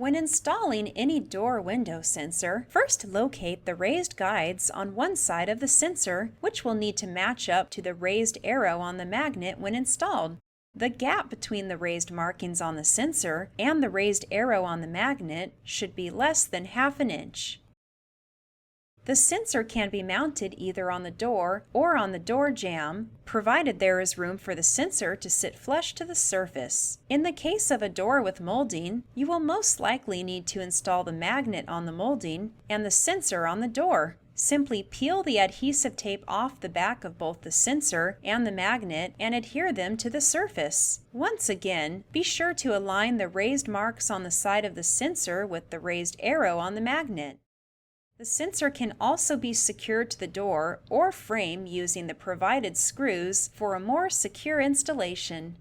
When installing any door-window sensor, first locate the raised guides on one side of the sensor, which will need to match up to the raised arrow on the magnet when installed. The gap between the raised markings on the sensor and the raised arrow on the magnet should be less than ½ inch. The sensor can be mounted either on the door or on the door jamb, provided there is room for the sensor to sit flush to the surface. In the case of a door with molding, you will most likely need to install the magnet on the molding and the sensor on the door. Simply peel the adhesive tape off the back of both the sensor and the magnet and adhere them to the surface. Once again, be sure to align the raised marks on the side of the sensor with the raised arrow on the magnet. The sensor can also be secured to the door or frame using the provided screws for a more secure installation.